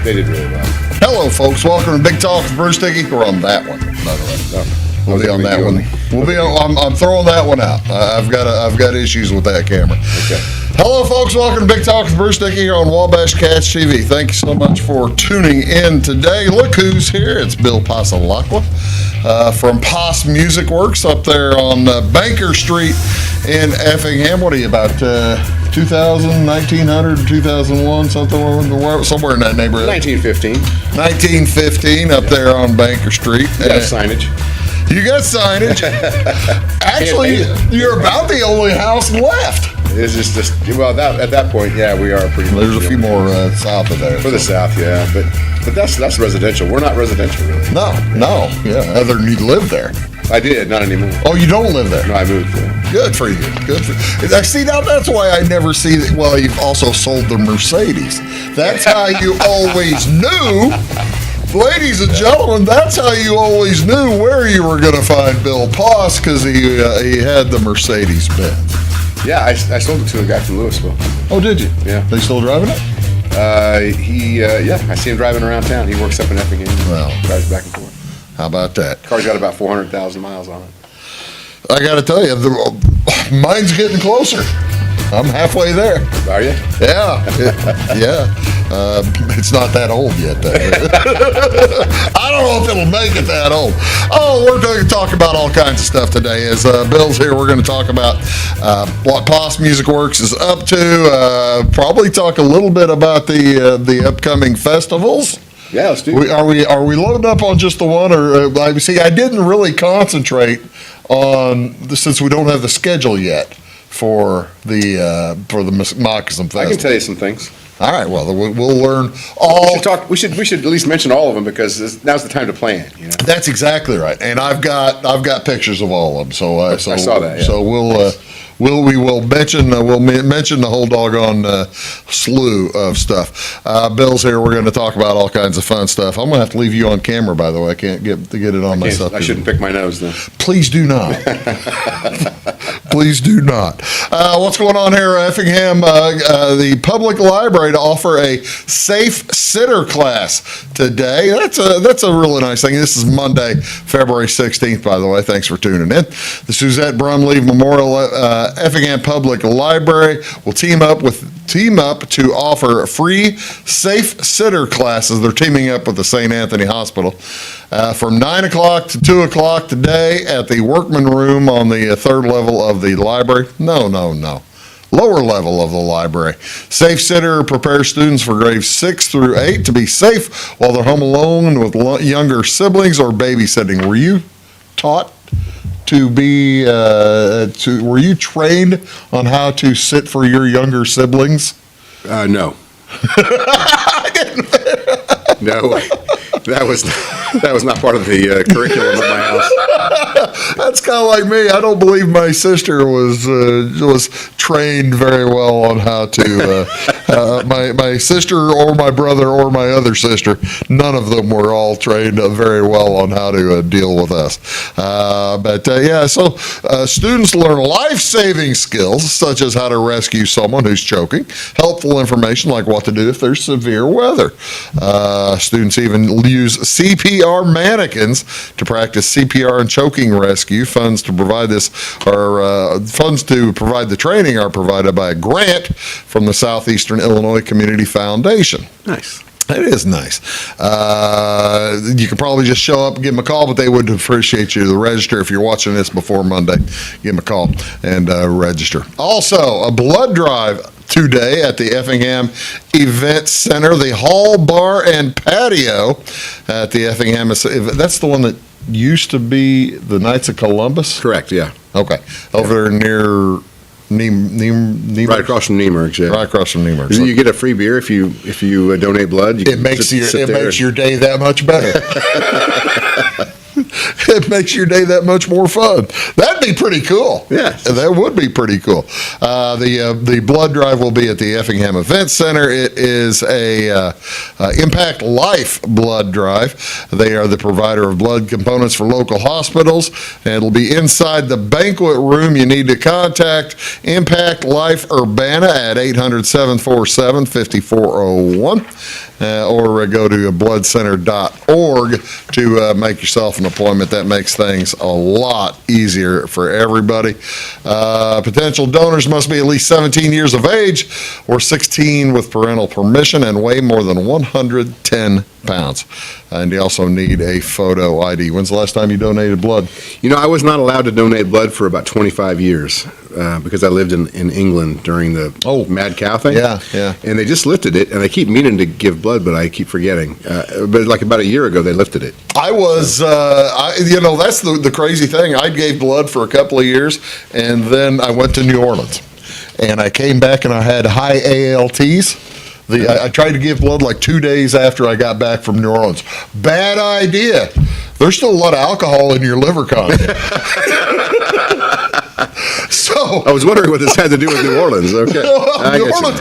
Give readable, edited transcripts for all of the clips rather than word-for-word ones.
they did really well. Hello, folks. Welcome to Big Talk with Bruce Dickey. We're on that one, by the way. No, We'll be on that one. We'll be on, I'm throwing that one out. I've got issues with that camera. Okay. Hello, folks. Welcome to Big Talk with Bruce Dickey here on Wabash Cats TV. Thank you so much for tuning in today. Look who's here. It's Bill Passalacqua from Pass Music Works up there on Banker Street in Effingham. What are you, about 2000, 1900, 2001, somewhere in that neighborhood? 1915. 1915 up there on Banker Street. You got signage. You got signage. Actually, you're about the only house left. It's just well, at that point, yeah, we are pretty much. There's a few more south of there. For the south, yeah, but that's residential. We're not residential, really. No, yeah, other than you live there. I did, not anymore. Oh, you don't live there? No, I moved there. Good for you. Good for you. I see, now that's why I never see, well, you've also sold the Mercedes. That's how you always knew. Ladies and gentlemen, that's how you always knew where you were going to find Bill Poss, because he had the Mercedes Benz. Yeah, I sold it to a guy from Louisville. Oh, did you? Yeah. They still driving it? Yeah, I see him driving around town. He works up in Effingham. Well, drives back and forth. How about that? Car's got about 400,000 miles on it. I got to tell you, mine's getting closer. I'm halfway there. Are you? Yeah. It's not that old yet, though. I don't know if it'll make it that old. Oh, we're going to talk about all kinds of stuff today. As Bill's here, we're going to talk about what Pass Music Works is up to. Probably talk a little bit about the upcoming festivals. Yeah, let's do it. Are we loading up on just the one, or see? I didn't really concentrate on since we don't have the schedule yet for the Moccasin Festival. I can tell you some things. All right. Well, we'll learn all. We should at least mention all of them, because now's the time to plan. You know? That's exactly right, and I've got pictures of all of them. So I saw that. Yeah. So we'll mention the whole doggone slew of stuff. Bill's here. We're going to talk about all kinds of fun stuff. I'm going to have to leave you on camera, by the way. I can't get it on myself. I shouldn't pick my nose then. Please do not. Please do not. What's going on here, Effingham? The public library to offer a safe sitter class today. That's a really nice thing. This is Monday, February 16th, by the way. Thanks for tuning in. The Suzette Brumleve Memorial Effingham Public Library will team up to offer free safe sitter classes. They're teaming up with the St. Anthony Hospital from 9 o'clock to 2 o'clock today at the Workman Room on the third level of the library. No. Lower level of the library. Safe Sitter prepares students for grades 6 through 8 to be safe while they're home alone with younger siblings or babysitting. Were you taught to be, were you trained on how to sit for your younger siblings? No. No. That was not part of the curriculum at my house. That's kind of like me. I don't believe my sister was trained very well on how to. My sister or my brother or my other sister, none of them were all trained very well on how to deal with us. So students learn life-saving skills such as how to rescue someone who's choking, helpful information like what to do if there's severe weather. Students even use CPR mannequins to practice CPR and choking rescue. Funds to provide the training are provided by a grant from the Southeastern Illinois Community Foundation. Nice. It is nice. You can probably just show up and give them a call, but they would appreciate you to register. If you're watching this before Monday, give them a call and register. Also, a blood drive today at the Effingham Event Center, the Hall Bar and Patio at the Effingham. That's the one that used to be the Knights of Columbus? Correct, yeah. Okay. Over there near right across from Niemerg's, yeah. Right across from Niemerg's. You get a free beer if you donate blood. It makes your day that much better. It makes your day that much more fun. That'd be pretty cool. Yeah, that would be pretty cool. The blood drive will be at the Effingham Event Center. It is a Impact Life blood drive. They are the provider of blood components for local hospitals, and it'll be inside the banquet room. You need to contact Impact Life Urbana at 800-747-5401. or go to bloodcenter.org to make yourself an appointment. That makes things a lot easier for everybody. Potential donors must be at least 17 years of age or 16 with parental permission and weigh more than 110 pounds. And you also need a photo ID. When's the last time you donated blood? I was not allowed to donate blood for about 25 years because I lived in England during the mad cow thing. Yeah, yeah. And they just lifted it, and I keep meaning to give blood, but I keep forgetting. But like about a year ago, they lifted it. I was, that's the crazy thing. I gave blood for a couple of years, and then I went to New Orleans. And I came back and I had high ALTs. I tried to give blood like 2 days after I got back from New Orleans. Bad idea. There's still a lot of alcohol in your liver content. So I was wondering what this had to do with New Orleans. Okay. New Orleans,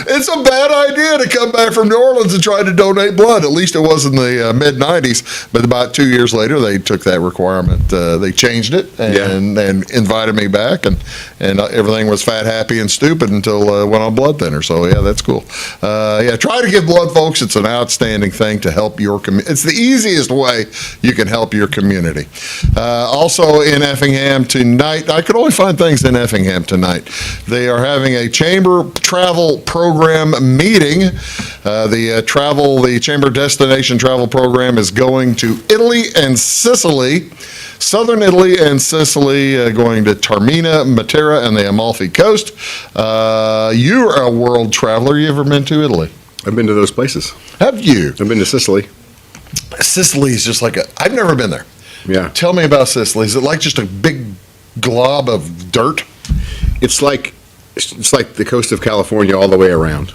it's a bad idea to come back from New Orleans and try to donate blood. At least it was in the mid-'90s. But about 2 years later, they took that requirement. They changed it and invited me back. And everything was fat, happy, and stupid until I went on blood thinner. So, yeah, that's cool. Try to give blood, folks. It's an outstanding thing to help your community. It's the easiest way you can help your community. Also in Effingham tonight, I could only find things in Effingham tonight. They are having a chamber travel program meeting. The chamber destination travel program is going to Italy and Sicily. Southern Italy and Sicily, going to Taormina, Matera, and the Amalfi Coast. You're a world traveler. You ever been to Italy? I've been to those places. Have you? I've been to Sicily. Sicily is just I've never been there. Yeah. Tell me about Sicily. Is it like just a big glob of dirt? It's like the coast of California all the way around.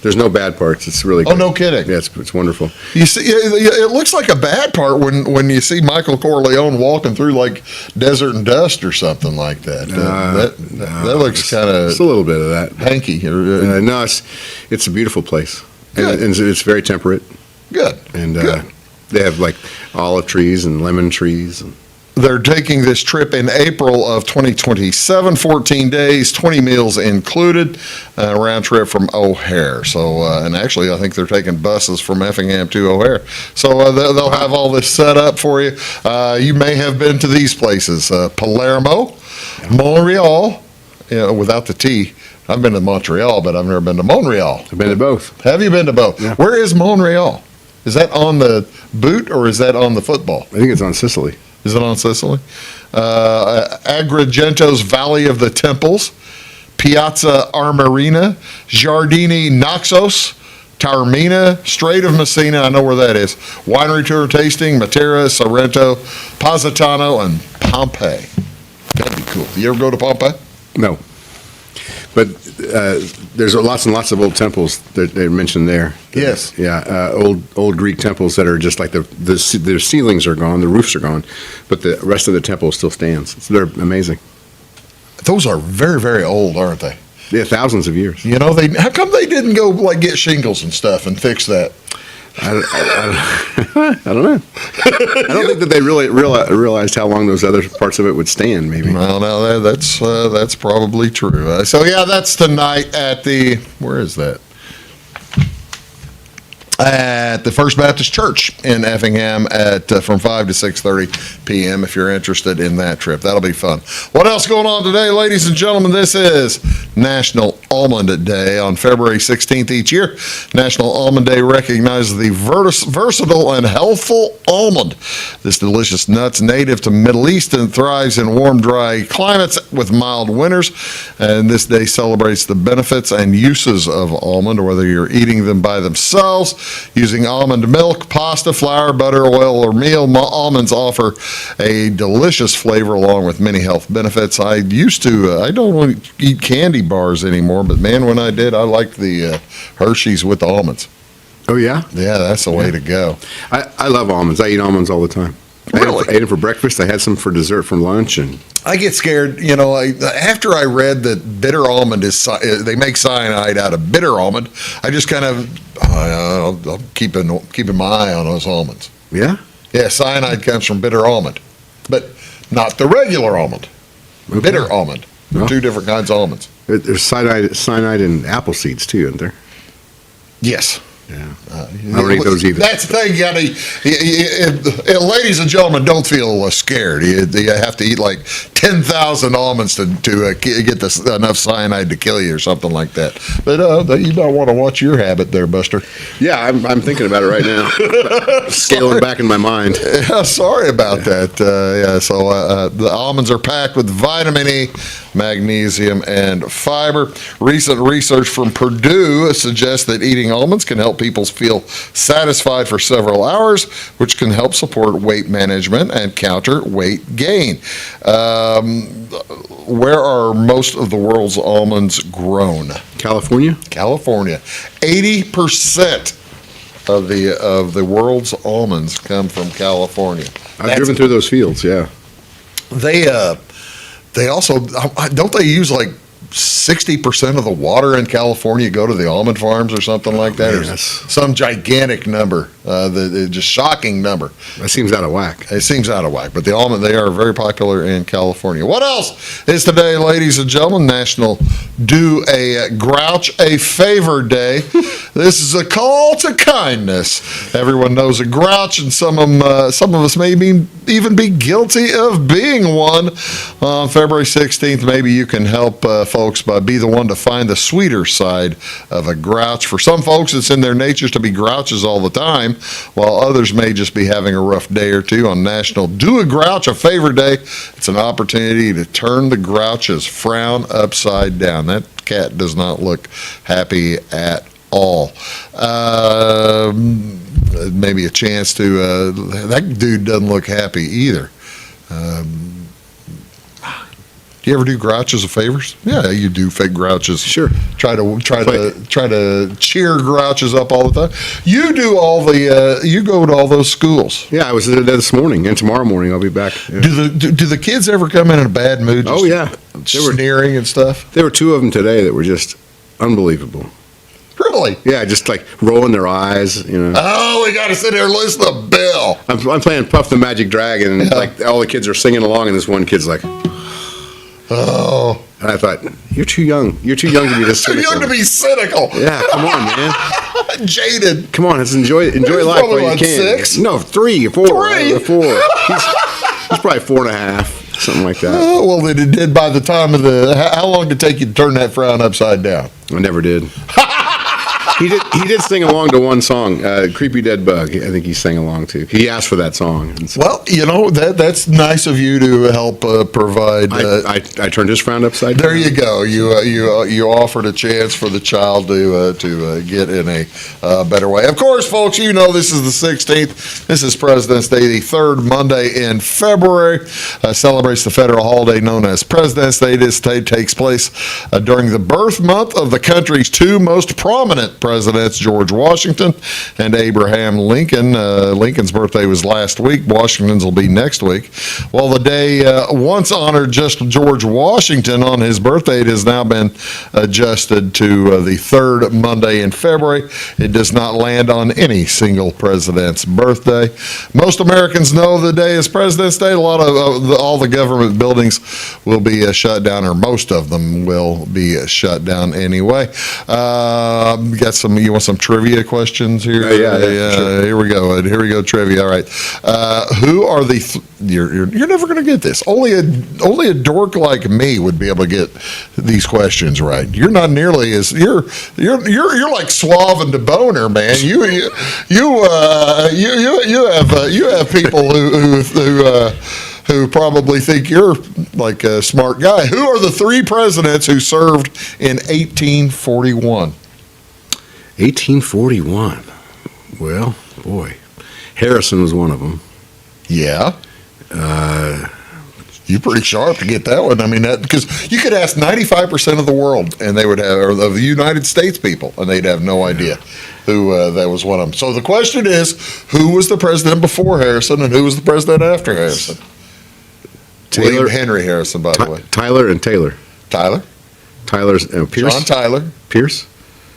There's no bad parts. It's really good. Oh, no kidding. Yeah, it's wonderful. You see, it looks like a bad part when you see Michael Corleone walking through like desert and dust or something like that. That looks kind of just a little bit of that. Hanky. No, it's a beautiful place. And it's very temperate. Good. And they have like olive trees and lemon trees. They're taking this trip in April of 2027, 14 days, 20 meals included, round trip from O'Hare. So, and actually, I think they're taking buses from Effingham to O'Hare. So they'll have all this set up for you. You may have been to these places, Palermo, Montreal, without the T. I've been to Montreal, but I've never been to Montreal. I've been to both. Have you been to both? Yeah. Where is Montreal? Is that on the boot or is that on the football? I think it's on Sicily. Is it on Sicily? Agrigento's Valley of the Temples, Piazza Armerina, Giardini Naxos, Taormina, Strait of Messina, I know where that is, winery tour tasting, Matera, Sorrento, Positano, and Pompeii. That'd be cool. You ever go to Pompeii? No. But there's lots and lots of old temples that they mentioned there. Yes. Yeah, old Greek temples that are just like their ceilings are gone, the roofs are gone, but the rest of the temple still stands. They're amazing. Those are very, very old, aren't they? Yeah, thousands of years. How come they didn't go get shingles and stuff and fix that? I don't know. I don't think that they really realized how long those other parts of it would stand, maybe. Well, no, that's probably true. That's tonight at where is that? At the First Baptist Church in Effingham from 5 to 6:30 p.m. if you're interested in that trip. That'll be fun. What else going on today, ladies and gentlemen? This is National Almond Day on February 16th each year. National Almond Day recognizes the versatile and healthful almond. This delicious nut's native to Middle East and thrives in warm, dry climates with mild winters. And this day celebrates the benefits and uses of almond, whether you're eating them by themselves, using almond milk, pasta, flour, butter, oil, or meal. Almonds offer a delicious flavor along with many health benefits. I don't want to eat candy bars anymore, but man, when I did, I liked the Hershey's with almonds. Oh, yeah? Yeah, that's the way to go. I love almonds. I eat almonds all the time. Really? I ate them for breakfast. I had some for dessert from lunch. And I get scared, after I read that bitter almond they make cyanide out of bitter almond, I just kind of, I'm keeping my eye on those almonds. Yeah? Yeah, cyanide comes from bitter almond, but not the regular almond. Okay. Bitter almond. Well, two different kinds of almonds. There's cyanide in apple seeds, too, isn't there? Yes. Yeah. I don't eat those either. That's the thing. Ladies and gentlemen, don't feel scared. You have to eat like 10,000 almonds to get enough cyanide to kill you or something like that. But you don't want to watch your habit there, Buster. Yeah, I'm thinking about it right now. Scaling back in my mind. Yeah, sorry about that. So the almonds are packed with vitamin E, magnesium, and fiber. Recent research from Purdue suggests that eating almonds can help people feel satisfied for several hours, which can help support weight management and counter weight gain. Where are most of the world's almonds grown? California? California. 80% of the world's almonds come from California. I've driven through those fields, yeah. They also, don't they use like 60% of the water in California go to the almond farms or something like that? Man, or some gigantic number, just shocking number. That seems out of whack. It seems out of whack, but the almond, they are very popular in California. What else is today, ladies and gentlemen? National Do a Grouch a Favor Day. This is a call to kindness. Everyone knows a grouch, and some of us may even be guilty of being one. On February 16th, maybe you can help folks by be the one to find the sweeter side of a grouch. For some folks, it's in their natures to be grouches all the time, while others may just be having a rough day or two. On National Do a Grouch a Favor Day, it's an opportunity to turn the grouch's frown upside down. That cat does not look happy at all. Maybe a chance to, that dude doesn't look happy either. Do you ever do grouches of favors? Yeah, you do fake grouches. Sure. Try to cheer grouches up all the time. You do you go to all those schools. Yeah, I was there this morning, and tomorrow morning I'll be back. Yeah. Do the kids ever come in a bad mood? Oh, yeah. They were sneering and stuff. There were two of them today that were just unbelievable. Really? Yeah, just like rolling their eyes, you know. Oh, we got to sit here and listen to Bill. I'm playing Puff the Magic Dragon, and like all the kids are singing along, and this one kid's like, oh. And I thought, you're too young. You're too young to be this cynical. Too young to be cynical. Yeah, come on, man. Jaded. Come on, let's enjoy life while you can. 6? No, 3 or 4. 3? 4. He's probably 4.5, something like that. Oh, well, it did by the time of how long did it take you to turn that frown upside down? I never did. He did sing along to one song, "Creepy Dead Bug." I think he sang along to. He asked for that song. And so well, that's nice of you to help provide. I turned his frown upside down. There you go. You offered a chance for the child to get in a better way. Of course, folks, this is the 16th. This is President's Day, the third Monday in February. Celebrates the federal holiday known as President's Day. This day takes place during the birth month of the country's two most prominent presidents, George Washington and Abraham Lincoln. Lincoln's birthday was last week. Washington's will be next week. While the day once honored just George Washington on his birthday, it has now been adjusted to the third Monday in February. It does not land on any single president's birthday. Most Americans know the day is President's Day. A lot of all the government buildings will be shut down, or most of them will be shut down anyway. You want some trivia questions here? Yeah, sure. Here we go, trivia. All right. Who are the? You're never going to get this. Only a dork like me would be able to get these questions right. You're not nearly as you're like Suave and DeBoner, man. You have people who probably think you're like a smart guy. Who are the 3 presidents who served in 1841? 1841. Well, boy, Harrison was one of them. Yeah. You're pretty sharp to get that one. I mean, because you could ask 95% of the world, and they would have, or of the United States people, and they'd have no idea who that was one of them. So the question is, who was the president before Harrison, and who was the president after Harrison? William Henry Harrison, by the way. Tyler and Taylor. Tyler? Tyler's Pierce. John Tyler. Pierce.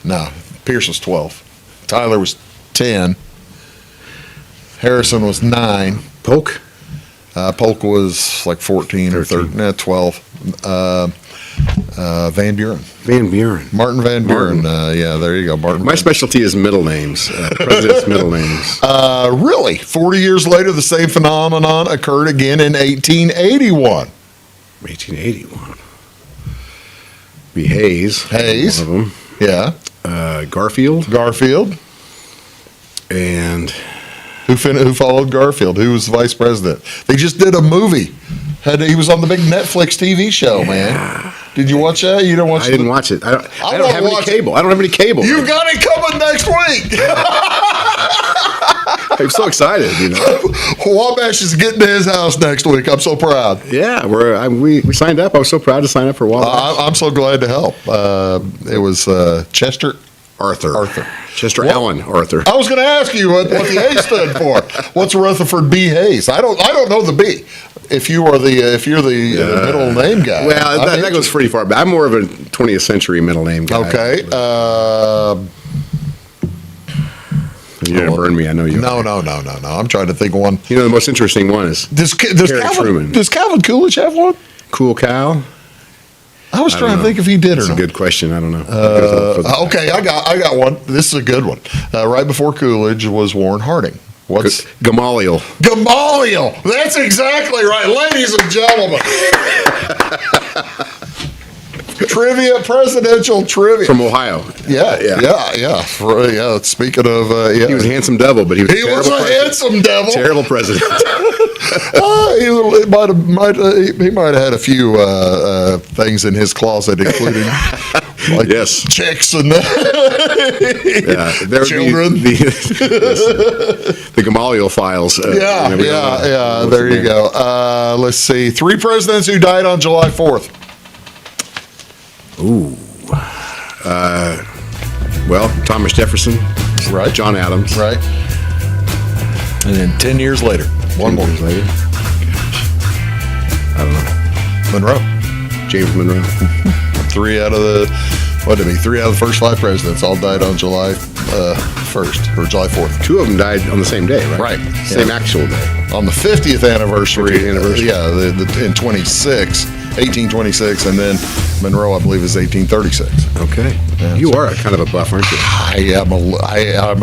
No, Pierce was 12. Tyler was 10. Harrison was 9. Polk. Polk was like 14 or 13, 12. Van Buren. Van Buren. Martin Van Buren. Yeah, there you go. Martin. My specialty is middle names, presidents' middle names. Really? 40 years later, the same phenomenon occurred again in 1881. 1881. Be Hayes. Hayes. One of them. Yeah. Garfield. Garfield. And who followed Garfield? Who was vice president? They just did a movie. He was on the big Netflix TV show, man. Did you watch that? You didn't watch it? I didn't watch it. I don't have any cable. I don't have any cable. You got it coming next week. I'm so excited, Wabash is getting to his house next week. I'm so proud. Yeah, we signed up. I was so proud to sign up for Wabash. I'm so glad to help. It was Chester Arthur. Chester Allen Arthur. I was going to ask you what the A stood for. What's Rutherford B. Hayes? I don't know the B. If you're the middle name guy. Well, that goes pretty far back. I'm more of a 20th century middle name guy. Okay. You're going to burn me. I know you. No. I'm trying to think of one. The most interesting one is Truman. Does Calvin Coolidge have one? Cool Cal? I was trying to think if he did or not. That's a good question. I don't know. Okay, I got one. This is a good one. Right before Coolidge was Warren Harding. What's Gamaliel? Gamaliel. That's exactly right, ladies and gentlemen. Presidential trivia from Ohio. Yeah. Speaking of, he was a handsome devil, but he was a handsome devil. Terrible president. He might have had a few things in his closet, including chicks and children. The Gamaliel files. There you go. Let's see. 3 presidents who died on July 4th. Ooh. Thomas Jefferson. Right. John Adams. Right. And then 10 years later. 1 more. Years later. I don't know. Monroe. James Monroe. 3 out of the first 5 presidents all died on July 1st or July 4th. 2 of them died on the same day, right? Right. Same actual day. On the 50th anniversary. In 1826, and then Monroe, I believe, is 1836. Okay. Yeah, you are kind of a buff, aren't you? I am a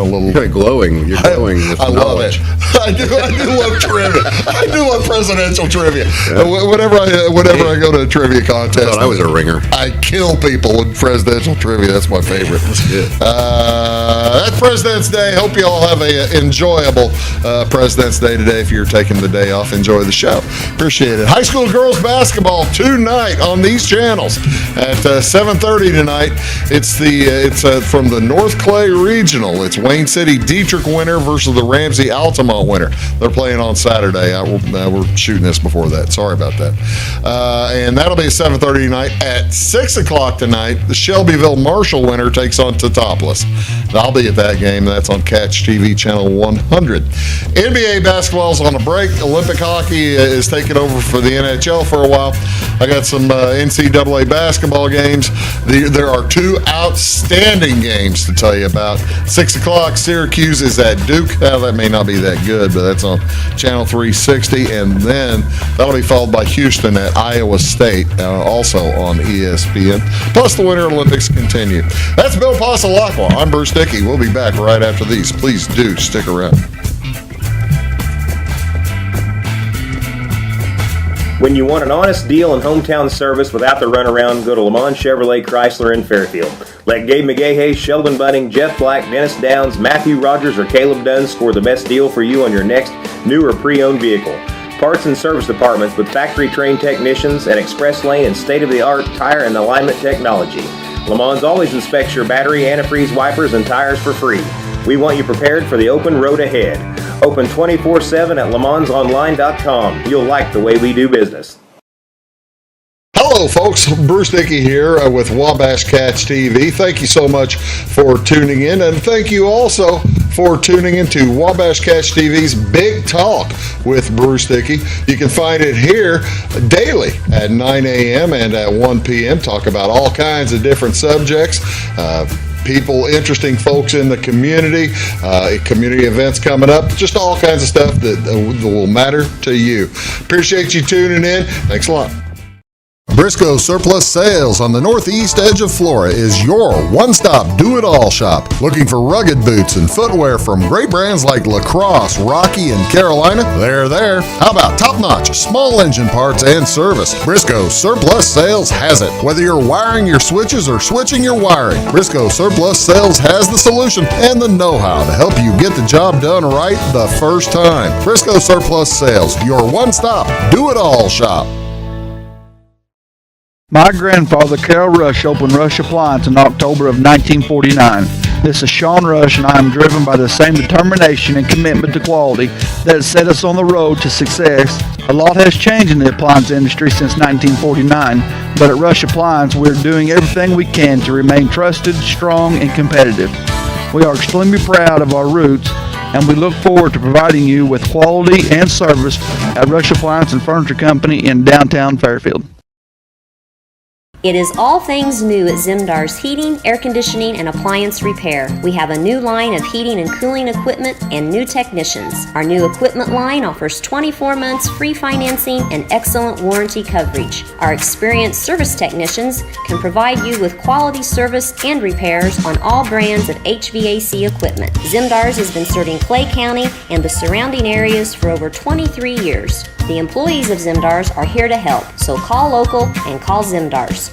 little. You're glowing. You're glowing with knowledge. I do love trivia. I do love presidential trivia. Yeah. Whenever I go to a trivia contest, I thought I was a ringer. I kill people with presidential trivia. That's my favorite. That's good. That's President's Day. Hope you all have a enjoyable President's Day today. If you're taking the day off, enjoy the show. Appreciate it. High school girls basketball tonight on these channels at 7:30 tonight. It's from the North Clay Regional. It's Wayne City Dietrich winner versus the Ramsey Altamont winner. They're playing on Saturday. We're shooting this before that. Sorry about that. And that'll be at 7:30 tonight. At 6 o'clock tonight, the Shelbyville Marshall winner takes on Teutopolis. I'll be at that game. That's on Catch TV channel 100. NBA basketball's on a break. Olympic hockey is taking over for the NHL for a while. I got some NCAA basketball games. There are 2 outstanding games to tell you about. 6 o'clock, Syracuse is at Duke. Now, that may not be that good, but that's on Channel 360. And then that'll be followed by Houston at Iowa State, also on ESPN. Plus, the Winter Olympics continue. That's Bill Passalacqua. I'm Bruce Dickey. We'll be back right after these. Please do stick around. When you want an honest deal and hometown service without the runaround, go to Lamont Chevrolet Chrysler in Fairfield. Let Gabe McGahey, Sheldon Bunning, Jeff Black, Dennis Downs, Matthew Rogers, or Caleb Dunn score the best deal for you on your next new or pre-owned vehicle. Parts and service departments with factory-trained technicians and express lane and state-of-the-art tire and alignment technology. Lamont always inspects your battery, antifreeze, wipers, and tires for free. We want you prepared for the open road ahead. Open 24/7 at LeMansOnline.com. You'll like the way we do business. Hello, folks. Bruce Dickey here with Wabash Catch TV. Thank you so much for tuning in, and thank you also for tuning into Wabash Catch TV's Big Talk with Bruce Dickey. You can find it here daily at 9 a.m. and at 1 p.m. Talk about all kinds of different subjects. People, interesting folks in the community, community events coming up, just all kinds of stuff that will matter to you. Appreciate you tuning in. Thanks a lot. Briscoe Surplus Sales on the northeast edge of Flora is your one-stop do-it-all shop. Looking for rugged boots and footwear from great brands like Lacrosse, Rocky, and Carolina? They're there. How about top-notch small engine parts and service? Briscoe Surplus Sales has it. Whether you're wiring your switches or switching your wiring, Briscoe Surplus Sales has the solution and the know-how to help you get the job done right the first time. Briscoe Surplus Sales, your one-stop do-it-all shop. My grandfather, Carol Rush, opened Rush Appliance in October of 1949. This is Sean Rush, and I am driven by the same determination and commitment to quality that has set us on the road to success. A lot has changed in the appliance industry since 1949, but at Rush Appliance, we're doing everything we can to remain trusted, strong, and competitive. We are extremely proud of our roots, and we look forward to providing you with quality and service at Rush Appliance and Furniture Company in downtown Fairfield. It is all things new at Zimdar's Heating, Air Conditioning, and Appliance Repair. We have a new line of heating and cooling equipment and new technicians. Our new equipment line offers 24 months free financing and excellent warranty coverage. Our experienced service technicians can provide you with quality service and repairs on all brands of HVAC equipment. Zimdar's has been serving Clay County and the surrounding areas for over 23 years. The employees of Zimdar's are here to help, so call local and call Zimdar's.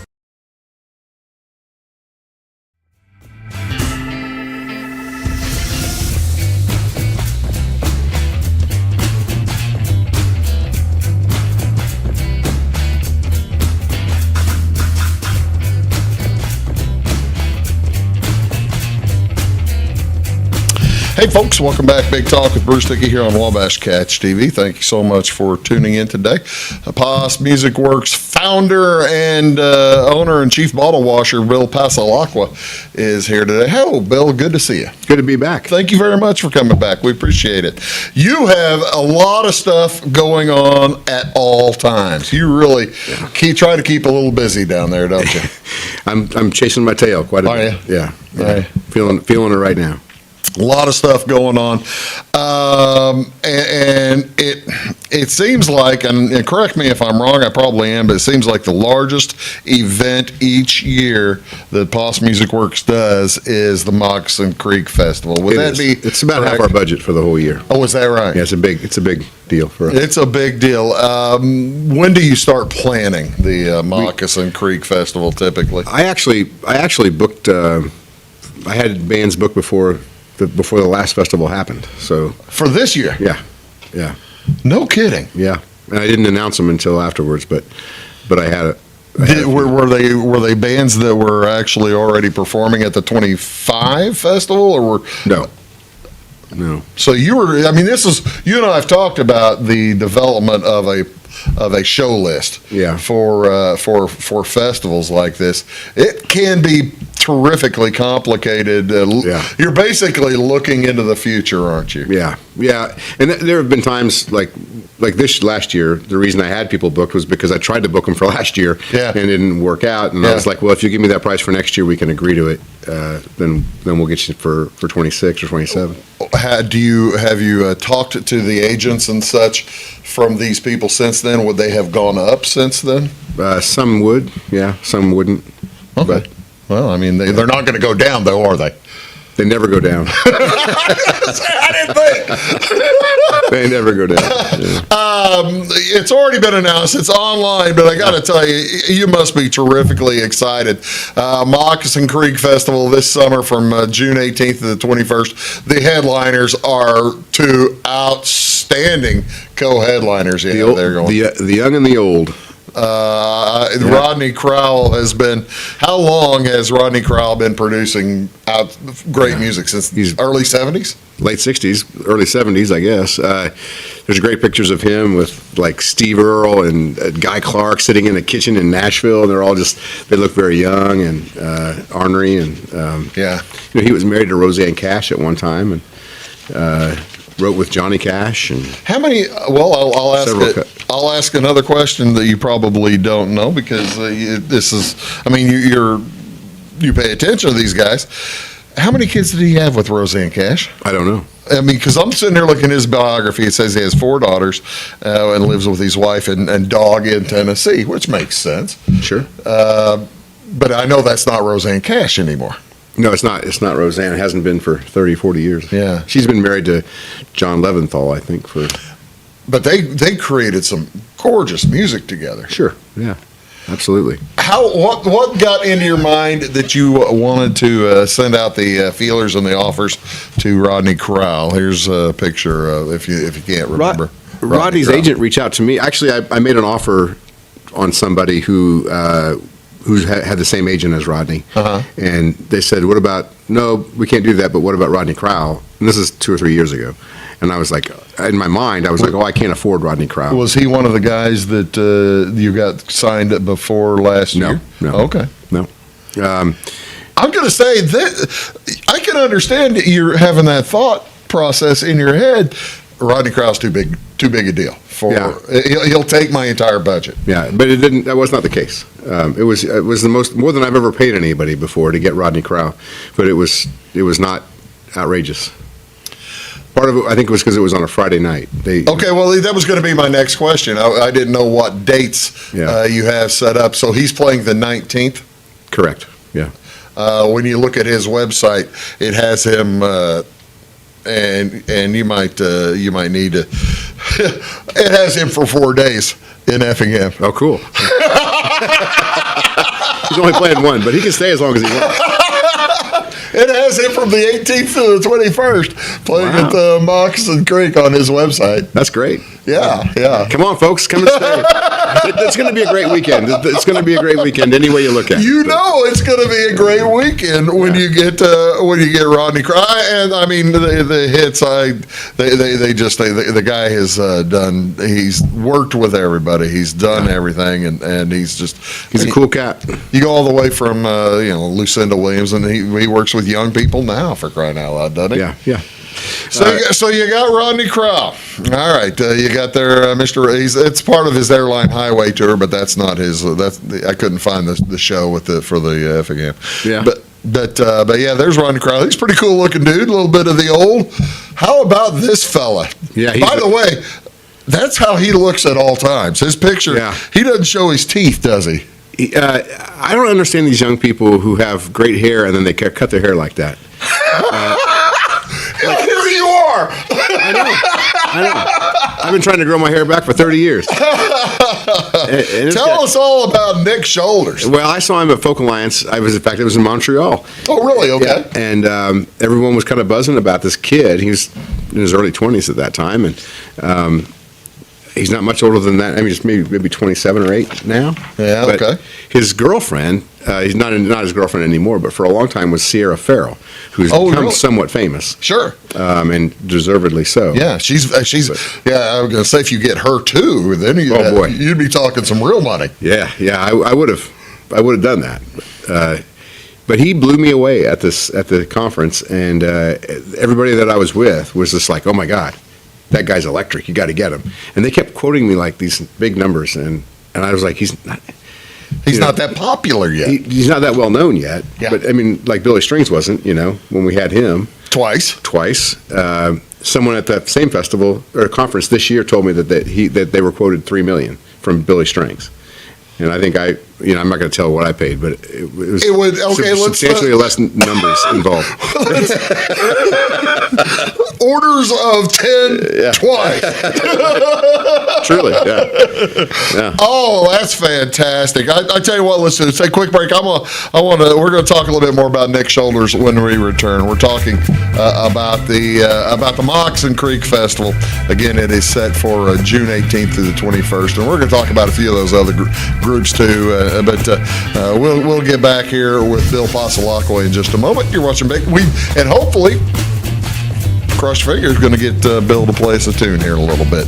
Hey folks, welcome back. Big Talk with Bruce Dickey here on Wabash Catch TV. Thank you so much for tuning in today. Pass Music Works founder and owner and chief bottle washer Bill Passalacqua is here today. Hello, Bill. Good to see you. Good to be back. Thank you very much for coming back. We appreciate it. You have a lot of stuff going on at all times. You really try to keep a little busy down there, don't you? I'm chasing my tail quite a bit. You? Yeah. Right. Feeling it right now. A lot of stuff going on, and it seems like, and correct me if I'm wrong, I probably am, but it seems like the largest event each year that Pass Music Works does is the Moccasin Creek Festival. Would that be? It's about correct? half our budget for the whole year. Oh, is that right? Yeah, it's a big deal for us. It's a big deal. When do you start planning the Moccasin Creek Festival typically? I actually booked. I had bands booked before the last festival happened. So For this year? yeah, No kidding. yeah. And I didn't announce them until afterwards, but I had it. Were they bands that were actually already performing at the 25 festival, or were No. So you were? I mean, this is, you and I have talked about the development of a show list. Yeah. For festivals like this, it can be terrifically complicated. Yeah. You're basically looking into the future, aren't you? Yeah. And there have been times like this last year, the reason I had people booked was because I tried to book them for last year and it didn't work out. And I was like, well, if you give me that price for next year, we can agree to it. Then we'll get you for 26 or 27. Have you talked to the agents and such from these people since then? Would they have gone up since then? Some would, yeah. Some wouldn't. Okay. But Well, I mean, they're not going to go down, though, are they? they never go down. I didn't think. They never go down. Yeah. It's already been announced. It's online, but I got to tell you, you must be terrifically excited. Moccasin Creek Festival this summer from June 18th to the 21st. The headliners are two outstanding co-headliners. Yeah, they're going. The young and the old. Rodney Crowell has been. How long has Rodney Crowell been producing out great music since? He's early 70s, late 60s, early 70s, I guess. There's great pictures of him with like Steve Earle and Guy Clark sitting in a kitchen in Nashville, and they're all they look very young and ornery, and yeah. He was married to Roseanne Cash at one time, and wrote with Johnny Cash. And how many? Well, I'll ask another question that you probably don't know, because this is. I mean, you pay attention to these guys. How many kids did he have with Roseanne Cash? I don't know. I mean, because I'm sitting here looking at his biography. It says he has 4 daughters and lives with his wife and dog in Tennessee, which makes sense. Sure. But I know that's not Roseanne Cash anymore. No, it's not. It's not Roseanne. It hasn't been for 30, 40 years. Yeah. She's been married to John Leventhal, I think, for... But they created some gorgeous music together. Sure. Yeah. Absolutely. What got into your mind that you wanted to send out the feelers and the offers to Rodney Crowell? Here's a picture if you can't remember. Rodney's agent reached out to me. Actually, I made an offer on somebody who had the same agent as Rodney, and they said, "What about? No, we can't do that. But what about Rodney Crowell?" And this is 2 or 3 years ago. And I was like, in my mind, I was like, "Oh, I can't afford Rodney Crowell." Was he one of the guys that you got signed before last year? No. Okay. No. I'm going to say that I can understand that you're having that thought process in your head. Rodney Crowell's too big a deal for. Yeah. He'll take my entire budget. Yeah, but it didn't. That was not the case. It was the more than I've ever paid anybody before to get Rodney Crowell, but it was not outrageous. Part of it, I think, was because it was on a Friday night. Okay, well, that was going to be my next question. I didn't know what dates you have set up. So he's playing the 19th? Correct, yeah. When you look at his website, it has him, and you might need to, it has him for 4 days in Effingham. Oh, cool. He's only playing 1, but he can stay as long as he wants. It has him from the 18th to the 21st playing at the Moccasin Creek on his website. That's great. Yeah. Come on, folks, come and stay. It's going to be a great weekend. It's going to be a great weekend any way you look at it. You know it's going to be a great weekend when you get Rodney Crowell. And I mean the hits. The guy has done. He's worked with everybody. He's done everything, and he's a cool cat. You go all the way from Lucinda Williams, and he works with young people now, for crying out loud, doesn't he? Yeah. So you got Rodney Crowell. All right, you got there, Mr. It's part of his Airline Highway tour, but that's not his. I couldn't find the show for the Effingham. Yeah. But yeah, there's Rodney Crowell. He's a pretty cool looking dude. A little bit of the old. How about this fella? Yeah. By the way, that's how he looks at all times. His picture. Yeah. He doesn't show his teeth, does he? I don't understand these young people who have great hair and then they cut their hair like that. Here you are. I know. I've been trying to grow my hair back for 30 years. Tell us all about Nick Shoulders. Well, I saw him at Folk Alliance. It was in Montreal. Oh, really? Okay. Yeah. And everyone was kind of buzzing about this kid. He was in his early 20s at that time, and he's not much older than that. I mean, just maybe 27 or 8 now. Yeah, but okay. His girlfriend, he's not his girlfriend anymore, but for a long time was Sierra Farrell, who's become somewhat famous. Sure. And deservedly so. Yeah, she's. I was going to say, if you get her too, then you'd be talking some real money. Yeah, I would have done that. But he blew me away at the conference, and everybody that I was with was just like, "Oh my God, that guy's electric. You got to get him." And they kept quoting me like these big numbers, and I was like, "He's not that popular yet. He's not that well known yet." Yeah. But I mean, like Billy Strings wasn't, when we had him twice. Someone at that same festival or conference this year told me that they were quoted $3 million from Billy Strings. And I think I'm not going to tell what I paid, but it was substantially less numbers involved. Orders of 10 twice. Truly, yeah. Oh, that's fantastic. I tell you what, listen, let's take a quick break. We're going to talk a little bit more about Nick Shoulders when we return. We're talking about the Moccasin Creek Festival. Again, it is set for June 18th through the 21st, and we're going to talk about a few of those other groups too. But we'll get back here with Bill Passalacqua in just a moment. You're watching Big, and hopefully, cross your fingers, going to get Bill to play us a tune here in a little bit.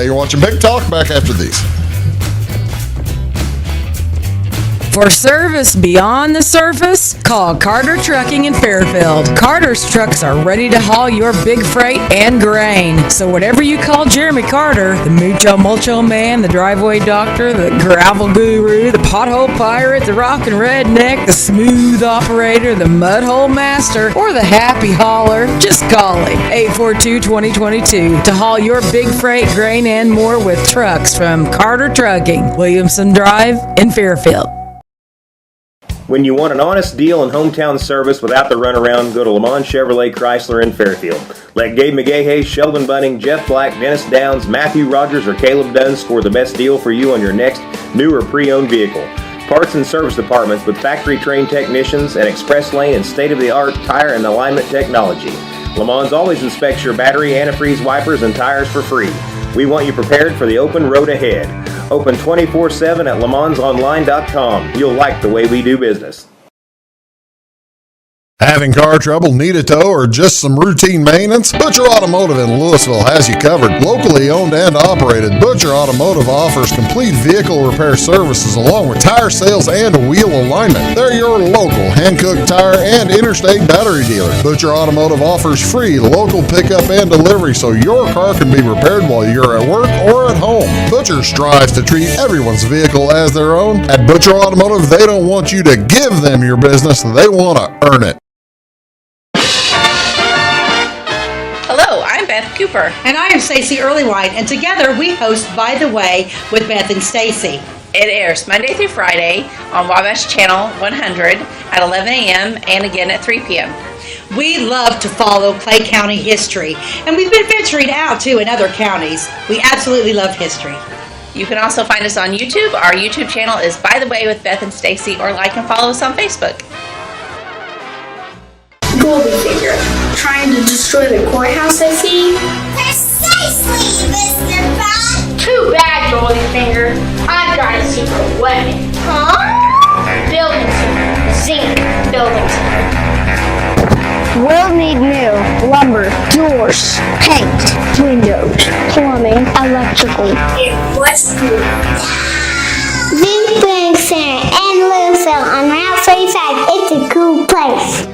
You're watching Big Talk. Back after these. For service beyond the surface, call Carter Trucking in Fairfield. Carter's trucks are ready to haul your big freight and grain. So whatever you call Jeremy Carter, the Mucho Mulcho Man, the driveway doctor, the gravel guru, the pothole pirate, the rockin' redneck, the smooth operator, the mudhole master, or the happy hauler, just call him. 842-2022 to haul your big freight, grain, and more with trucks from Carter Trucking, Williamson Drive in Fairfield. When you want an honest deal and hometown service without the runaround, go to Lamont Chevrolet Chrysler in Fairfield. Let Gabe McGahey, Sheldon Bunning, Jeff Black, Dennis Downs, Matthew Rogers, or Caleb Dunn score the best deal for you on your next new or pre-owned vehicle. Parts and service departments with factory-trained technicians and express lane and state-of-the-art tire and alignment technology. Lamont always inspects your battery, antifreeze, wipers, and tires for free. We want you prepared for the open road ahead. Open 24/7 at LeMansOnline.com. You'll like the way we do business. Having car trouble, need a tow, or just some routine maintenance? Butcher Automotive in Louisville has you covered. Locally owned and operated, Butcher Automotive offers complete vehicle repair services along with tire sales and wheel alignment. They're your local hand-cooked tire and interstate battery dealer. Butcher Automotive offers free local pickup and delivery so your car can be repaired while you're at work or at home. Butcher strives to treat everyone's vehicle as their own. At Butcher Automotive, they don't want you to give them your business, they want to earn it. Hello, I'm Beth Cooper. And I am Stacey Earlywhite, and together we host By the Way with Beth and Stacey. It airs Monday through Friday on Wabash Channel 100 at 11 a.m. and again at 3 p.m. We love to follow Clay County history, and we've been venturing out too in other counties. We absolutely love history. You can also find us on YouTube. Our YouTube channel is By the Way with Beth and Stacey, or like and follow us on Facebook. Goldfinger, trying to destroy the courthouse, I see. Precisely, Mr. Bob. Too bad, Goldfinger. I've got a secret weapon. Huh? Building center. Zinc building center. We'll need new lumber, doors, paint, windows, plumbing, electrical. It was cool. Zinc Building Center in Louisville on Route 35. It's a cool place.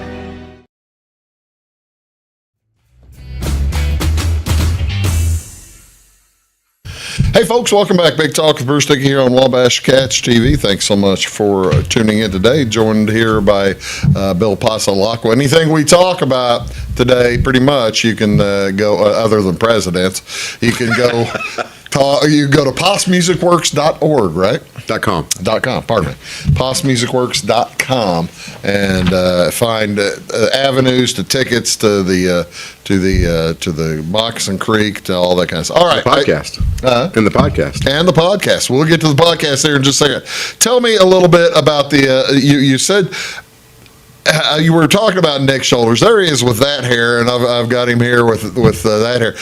Hey folks, welcome back. Big Talk with Bruce Dickey here on Wabash Catch TV. Thanks so much for tuning in today. Joined here by Bill Passalacqua. Anything we talk about today, pretty much, you can go, other than presidents, you can go you go to posmusicworks.org, right? .com. Pardon me. posmusicworks.com and find avenues to tickets to the Moccasin Creek, to all that kind of stuff. All right. The podcast. And the podcast. And the podcast. We'll get to the podcast there in just a second. Tell me a little bit about the, you said, you were talking about Nick Shoulders. There he is with that hair, and I've got him here with that hair.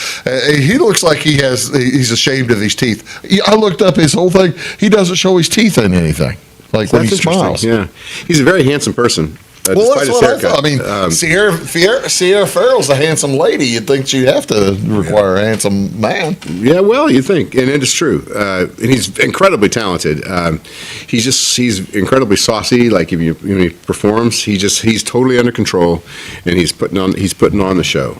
He looks like he's ashamed of his teeth. I looked up his whole thing. He doesn't show his teeth in anything, like when he smiles. Yeah, he's a very handsome person. Well, despite that's his what haircut. I thought. I mean, Sierra Farrell's a handsome lady. You'd think she'd have to require a handsome man. Yeah, well, you think, and it is true. And he's incredibly talented. He's incredibly saucy. Like when he performs, he's totally under control, and he's putting on the show.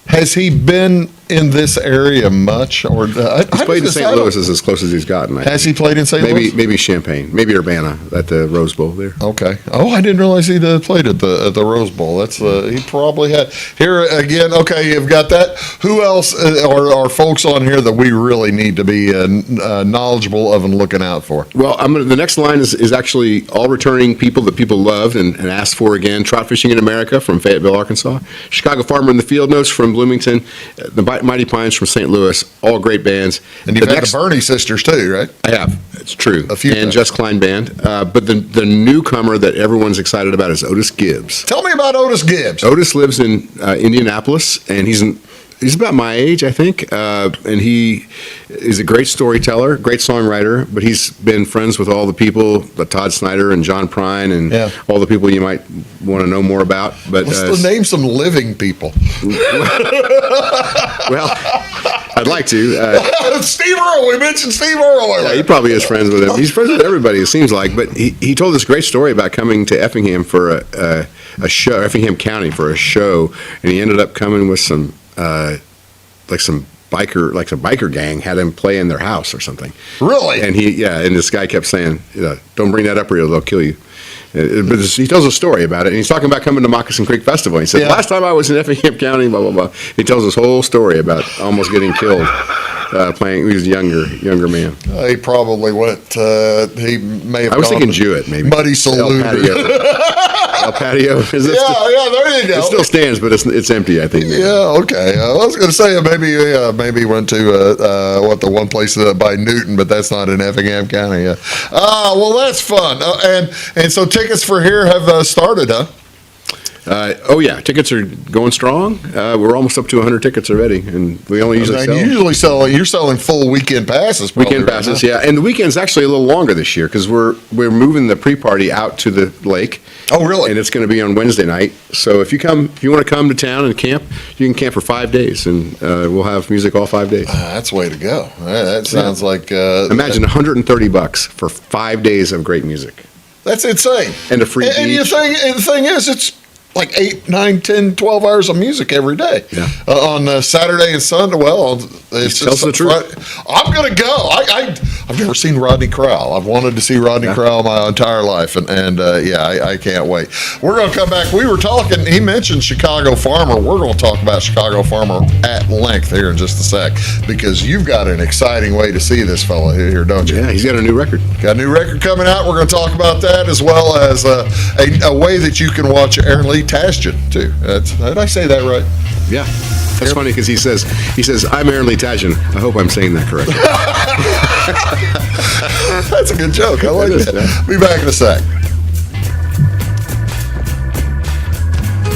Has he been in this area much? Or he's played in St. Louis is as close as he's gotten. Has he played in St. Louis? Maybe Champaign, maybe Urbana at the Rose Bowl there. Okay. Oh, I didn't realize he played at the Rose Bowl. That's he probably had. Here again. Okay, you've got that. Who else are folks on here that we really need to be knowledgeable of and looking out for? Well, the next line is actually all returning people that people loved and asked for again. Trout Fishing in America from Fayetteville, Arkansas. Chicago Farmer in the Field Notes from Bloomington. The Mighty Pines from St. Louis. All great bands. And you've had the Bernie Sisters too, right? I have. It's true. A few. And Just Klein Band. But the newcomer that everyone's excited about is Otis Gibbs. Tell me about Otis Gibbs. Otis lives in Indianapolis, and he's about my age, I think, and he is a great storyteller, great songwriter, but he's been friends with all the people, Todd Snyder and John Prine, and all the people you might want to know more about. But let's name some living people. Well, I'd like to. Steve Earle. We mentioned Steve Earle earlier. Yeah, he probably is friends with him. He's friends with everybody, it seems like. But he told this great story about coming to Effingham for a show, Effingham County for a show, and he ended up coming with some biker gang had him play in their house or something. Really? And and this guy kept saying, "Don't bring that up, or they'll kill you." But he tells a story about it, and he's talking about coming to Moccasin Creek Festival. He said, "Last time I was in Effingham County, blah blah blah." He tells this whole story about almost getting killed playing. He was a younger man. He probably went. He may have. I was thinking Jewett, maybe Muddy Saloon. El Patio. Is it there you go. It still stands, but it's empty, I think. Yeah, okay. I was going to say maybe went to the one place by Newton, but that's not in Effingham County. Yeah. Well, that's fun. And so tickets for here have started, huh? Tickets are going strong. We're almost up to 100 tickets already, and we only usually sell. You're selling full weekend passes. Weekend passes, yeah. And the weekend's actually a little longer this year because we're moving the pre-party out to the lake. Oh, really? And it's going to be on Wednesday night. So if you want to come to town and camp, you can camp for 5 days, and we'll have music all 5 days. That's the way to go. That sounds like. Imagine $130 for 5 days of great music. That's insane. And a free beach. And the thing is, it's like 8, 9, 10, 12 hours of music every day. Yeah. On Saturday and Sunday. Well, tells the truth. I'm going to go. I've never seen Rodney Crowell. I've wanted to see Rodney Crowell my entire life, and I can't wait. We're going to come back. We were talking. He mentioned Chicago Farmer. We're going to talk about Chicago Farmer at length here in just a sec because you've got an exciting way to see this fella here, don't you? Yeah, he's got a new record. Got a new record coming out. We're going to talk about that as well as a way that you can watch Aaron Lee Tasjan too. Did I say that right? Yeah. That's funny because he says, "I'm Aaron Lee Tasjan." I hope I'm saying that correctly. That's a good joke. I like that. Yeah. Be back in a sec.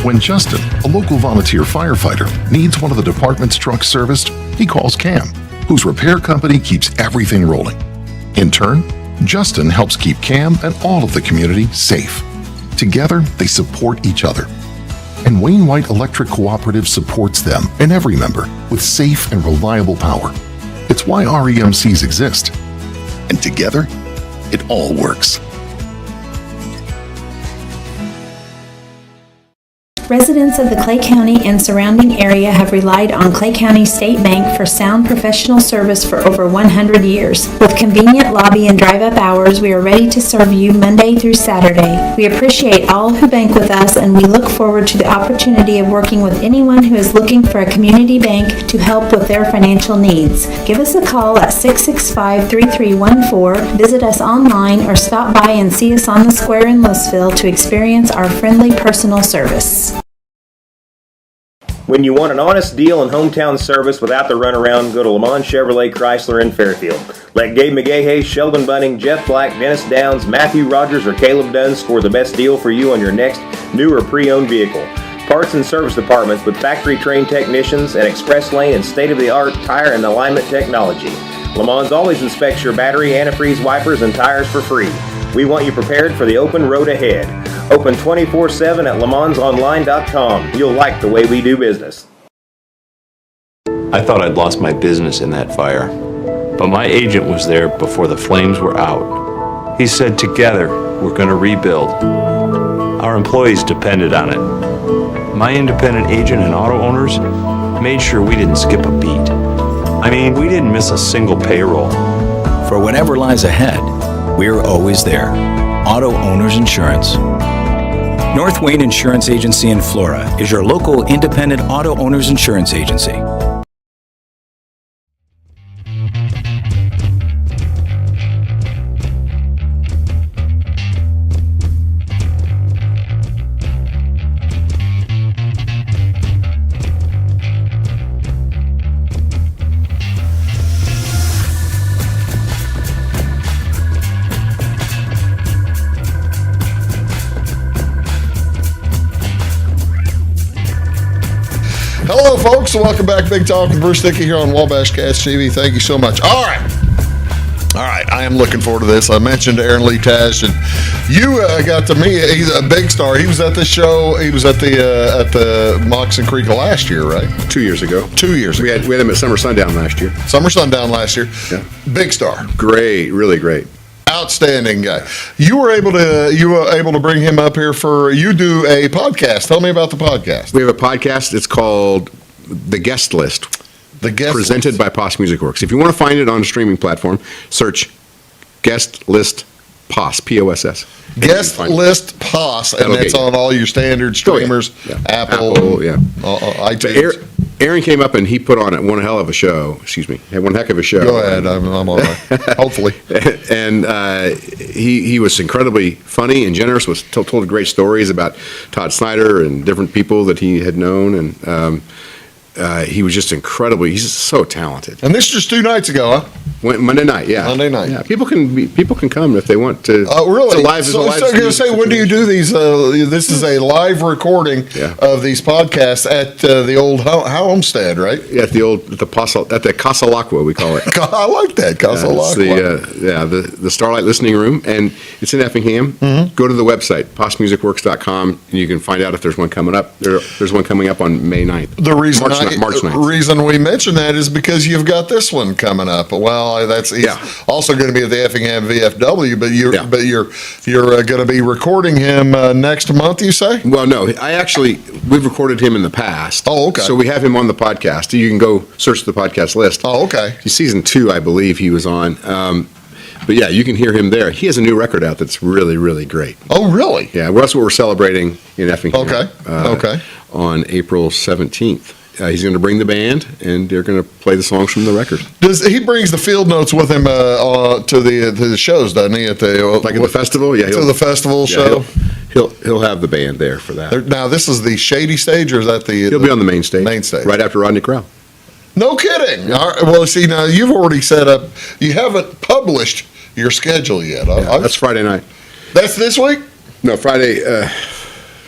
When Justin, a local volunteer firefighter, needs one of the department's trucks serviced, he calls Cam, whose repair company keeps everything rolling. In turn, Justin helps keep Cam and all of the community safe. Together, they support each other. And Wayne White Electric Cooperative supports them and every member with safe and reliable power. It's why REMCs exist. And together, it all works. Residents of the Clay County and surrounding area have relied on Clay County State Bank for sound professional service for over 100 years. With convenient lobby and drive-up hours, we are ready to serve you Monday through Saturday. We appreciate all who bank with us, and we look forward to the opportunity of working with anyone who is looking for a community bank to help with their financial needs. Give us a call at 665-3314, visit us online, or stop by and see us on the square in Louisville to experience our friendly personal service. When you want an honest deal and hometown service without the runaround, go to Lamont Chevrolet Chrysler in Fairfield. Let Gabe McGahey, Sheldon Bunning, Jeff Black, Dennis Downs, Matthew Rogers, or Caleb Dunn score the best deal for you on your next new or pre-owned vehicle. Parts and service departments with factory-trained technicians and express lane and state-of-the-art tire and alignment technology. Lamont's always inspects your battery, antifreeze, wipers, and tires for free. We want you prepared for the open road ahead. Open 24/7 at LeMansOnline.com. You'll like the way we do business. I thought I'd lost my business in that fire, but my agent was there before the flames were out. He said, "Together, we're going to rebuild." Our employees depended on it. My independent agent and auto owners made sure we didn't skip a beat. I mean, we didn't miss a single payroll. For whatever lies ahead, we're always there. Auto Owners Insurance. North Wayne Insurance Agency in Flora is your local independent auto owners insurance agency. Hello, folks, and welcome back. Big Talk with Bruce Dickey here on Wabash Cast TV. Thank you so much. All right. All right, I am looking forward to this. I mentioned Aaron Lee Tash, and you got to meet. He's a big star. He was at the show. He was at the Moxon Creek last year, right? 2 years ago. 2 years ago. We had him at Summer Sundown last year. Summer Sundown last year. Yeah. Big star. Great, really great. Outstanding guy. You were able to bring him up here you do a podcast. Tell me about the podcast. We have a podcast. It's called The Guest List. Presented by Poss Music Works. If you want to find it on a streaming platform, search Guest List Poss, P-O-S-S. Guest List Poss, and that's on all your standard streamers, Apple, iTunes. Aaron came up and he put on one hell of a show. Excuse me, had one heck of a show. Go ahead, I'm all right. Hopefully. And he was incredibly funny and generous. Told great stories about Todd Snyder and different people that he had known, and he was just he's so talented. And this just 2 nights ago, huh? Monday night, yeah. Monday night. Yeah, people can come if they want to. Oh, really? It's a live. So I was going to say, when do you do these? This is a live recording of these podcasts at the old homestead, right? Yeah, at the Passalacqua, we call it. I like that, Passalacqua. The Starlight Listening Room, and it's in Effingham. Mm-hmm. Go to the website, possmusicworks.com, and you can find out if there's one coming up. There's one coming up on May 9th. The reason March 9th. reason we mention that is because you've got this one coming up. Well, he's also going to be at the Effingham VFW, but you're going to be recording him next month, you say? Well, no, we've recorded him in the past. Oh, okay. So we have him on the podcast. You can go search the podcast list. Oh, okay. Season 2, I believe he was on. But yeah, you can hear him there. He has a new record out that's really, really great. Oh, really? Yeah, well, that's what we're celebrating in Effingham. Okay. On April 17th. He's going to bring the band, and they're going to play the songs from the record. He brings the field notes with him to the shows, doesn't he? At the festival, yeah. To the festival show. He'll have the band there for that. Now, this is the Shady stage, or is that He'll be on the main stage. Main stage, right after Rodney Crowell. No kidding. All right. Well, see, now you've already set up. You haven't published your schedule yet. That's Friday night. That's this week? No, Friday.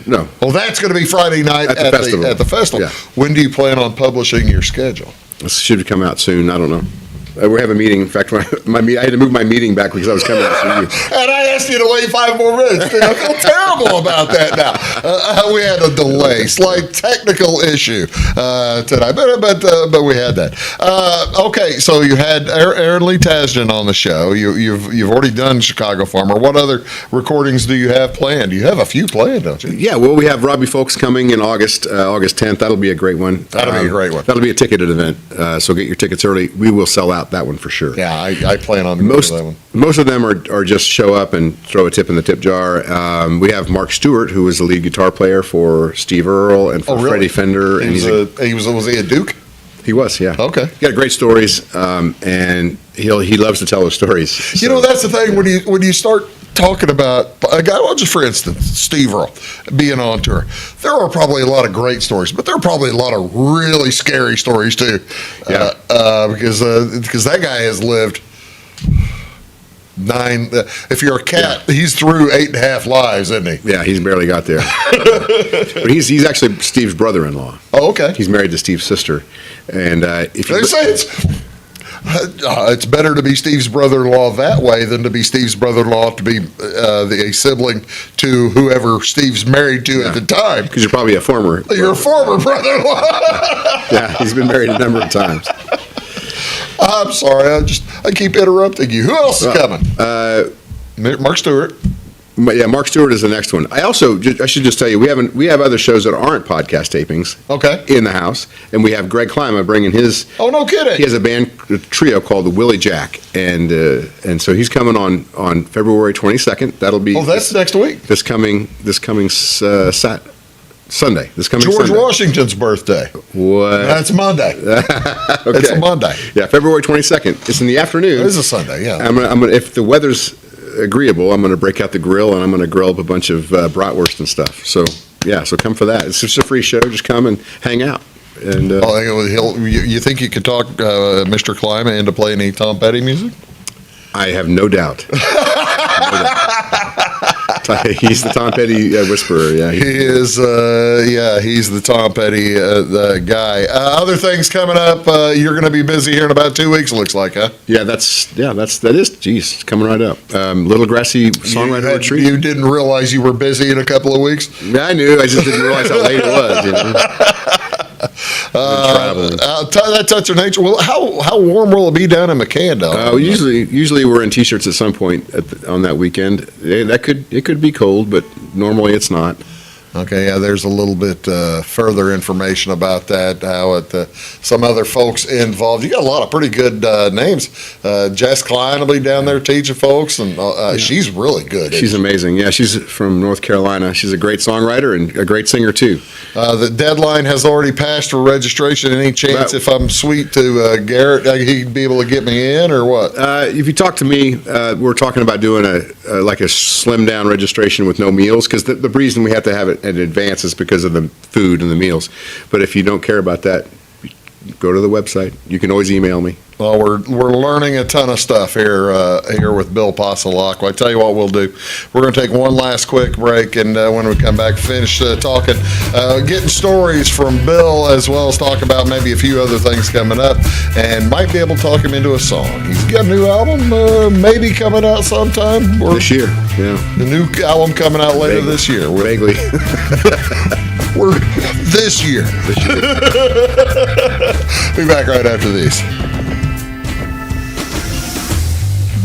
No. Well, that's going to be Friday night at the festival. Yeah. When do you plan on publishing your schedule? It should come out soon. I don't know. We have a meeting. In fact, I had to move my meeting back because I was coming out to you. And I asked you to wait 5 more minutes. I feel terrible about that now. We had a delay, slight technical issue tonight, but we had that. Okay, so you had Aaron Lee Tasden on the show. You've already done Chicago Farmer. What other recordings do you have planned? You have a few planned, don't you? Yeah, well, we have Robbie Folks coming in August 10th. That'll be a great one. That'll be a great one. That'll be a ticketed event, so get your tickets early. We will sell out that one for sure. Yeah, I plan on going to that one. Most of them are just show up and throw a tip in the tip jar. We have Mark Stewart, who was the lead guitar player for Steve Earle and for Freddie Fender. Was he a Duke? He was, yeah. Okay. He got great stories, and he loves to tell those stories. So. You know, that's the thing when you start talking about a guy, well, just for instance, Steve Earle being on tour. There are probably a lot of great stories, but there are probably a lot of really scary stories too. Yeah. Because that guy has lived 9. If you're a cat, he's through 8.5 lives, isn't he? Yeah, he's barely got there. But he's actually Steve's brother-in-law. Oh, okay. He's married to Steve's sister, and if they say it's better to be Steve's brother-in-law that way than to be Steve's brother-in-law to be a sibling to whoever Steve's married to at the time. Because you're probably a former. You're a former brother-in-law. Yeah, he's been married a number of times. I'm sorry, I keep interrupting you. Who else is coming? Mark Stewart. Yeah, Mark Stewart is the next one. I should just tell you, we have other shows that aren't podcast tapings. Okay. In the house, and we have Greg Klima bringing his. Oh, no kidding! He has a trio called the Willie Jack, and so he's coming on February 22nd. That'll be. Oh, that's next week. This coming Sunday. This coming George Sunday. Washington's birthday. What? That's Monday. Okay. It's a Monday. Yeah, February 22nd. It's in the afternoon. It is a Sunday. Yeah. I'm gonna if the weather's agreeable, I'm going to break out the grill and I'm going to grill up a bunch of bratwurst and stuff. So so come for that. It's just a free show. Just come and hang out. And you think you could talk Mr. Klima into playing any Tom Petty music? I have no doubt. He's the Tom Petty whisperer. Yeah, he is. He's the Tom Petty the guy. Other things coming up. You're going to be busy here in about 2 weeks. Looks like, huh? Yeah, that is. Geez, it's coming right up. Little Grassy Songwriter Retreat. You didn't realize you were busy in a couple of weeks? Yeah, I knew. I just didn't realize how late it was. You know? That touch of nature. Well, how warm will it be down in McCandle? Usually we're in t-shirts at some point on that weekend. It could be cold, but normally it's not. Okay, yeah, there's a little bit further information about that, how some other folks involved. You got a lot of pretty good names. Jess Klein will be down there teaching folks, and she's really good. She's amazing. Yeah, she's from North Carolina. She's a great songwriter and a great singer, too. The deadline has already passed for registration. Any chance if I'm sweet to Garrett, he'd be able to get me in, or what? If you talk to me, we're talking about doing a slim-down registration with no meals, because the reason we have to have it in advance is because of the food and the meals. But if you don't care about that, go to the website. You can always email me. Well, we're learning a ton of stuff here with Bill Passalacqua. I tell you what we'll do. We're going to take one last quick break, and when we come back, finish talking, getting stories from Bill, as well as talk about maybe a few other things coming up, and might be able to talk him into a song. He's got a new album maybe coming out sometime. This year, yeah. The new album coming out later this year. Vaguely. We're this year. Be back right after these.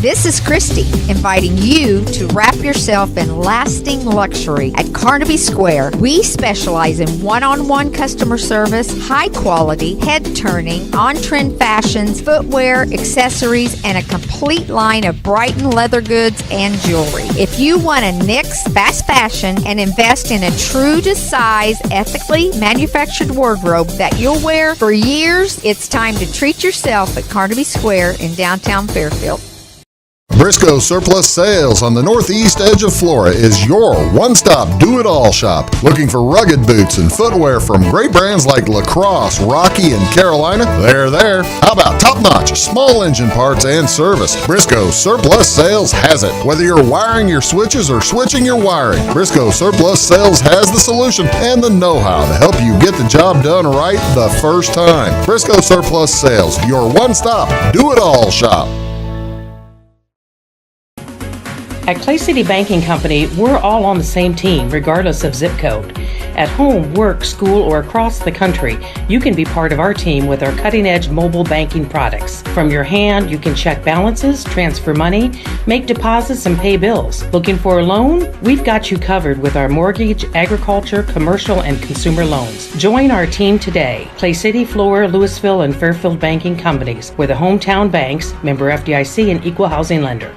This is Christy, inviting you to wrap yourself in lasting luxury at Carnaby Square. We specialize in one-on-one customer service, high quality, head-turning, on-trend fashions, footwear, accessories, and a complete line of Brighton leather goods and jewelry. If you want to nix fast fashion and invest in a true-to-size, ethically manufactured wardrobe that you'll wear for years, it's time to treat yourself at Carnaby Square in downtown Fairfield. Briscoe Surplus Sales on the northeast edge of Flora is your one-stop do-it-all shop. Looking for rugged boots and footwear from great brands like Lacrosse, Rocky, and Carolina? They're there. How about top-notch small engine parts and service? Briscoe Surplus Sales has it. Whether you're wiring your switches or switching your wiring, Briscoe Surplus Sales has the solution and the know-how to help you get the job done right the first time. Briscoe Surplus Sales, your one-stop do-it-all shop. At Clay City Banking Company, we're all on the same team, regardless of zip code. At home, work, school, or across the country, you can be part of our team with our cutting-edge mobile banking products. From your hand, you can check balances, transfer money, make deposits, and pay bills. Looking for a loan? We've got you covered with our mortgage, agriculture, commercial, and consumer loans. Join our team today. Clay City, Flora, Louisville, and Fairfield Banking Companies. We're the hometown banks, member FDIC, and equal housing lender.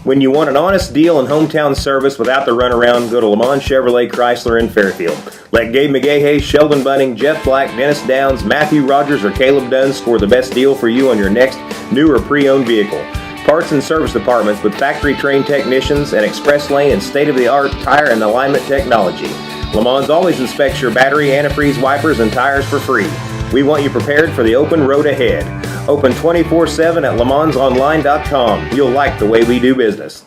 When you want an honest deal and hometown service without the runaround, go to Lamont Chevrolet Chrysler in Fairfield. Let Gabe McGahey, Sheldon Bunning, Jeff Black, Dennis Downs, Matthew Rogers, or Caleb Dunn score the best deal for you on your next new or pre-owned vehicle. Parts and service departments with factory-trained technicians and express lane and state-of-the-art tire and alignment technology. Lamont always inspects your battery, antifreeze, wipers, and tires for free. We want you prepared for the open road ahead. Open 24/7 at LeMansOnline.com. You'll like the way we do business.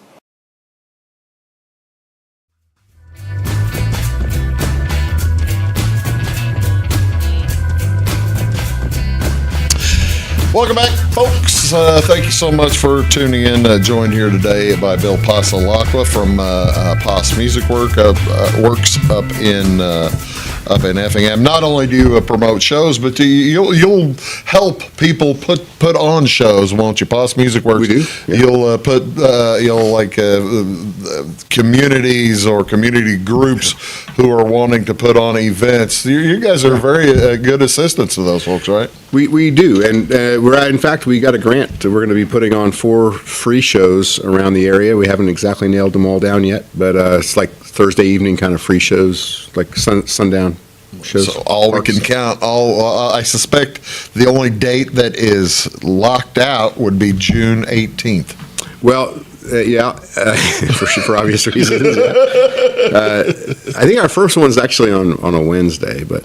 Welcome back, folks. Thank you so much for tuning in. Joined here today by Bill Passalacqua from Pass Music Works up in Effingham. Not only do you promote shows, but you'll help people put on shows, won't you? Pass Music Works. We do. Yeah. You'll put communities or community groups who are wanting to put on events. You guys are very good assistants to those folks, right? We do, and in fact, we got a grant. We're going to be putting on 4 free shows around the area. We haven't exactly nailed them all down yet, but it's like Thursday evening kind of free shows, like sundown shows. So all we can count, I suspect the only date that is locked out would be June 18th. Well, for obvious reasons. Yeah. I think our first one's actually on a Wednesday, but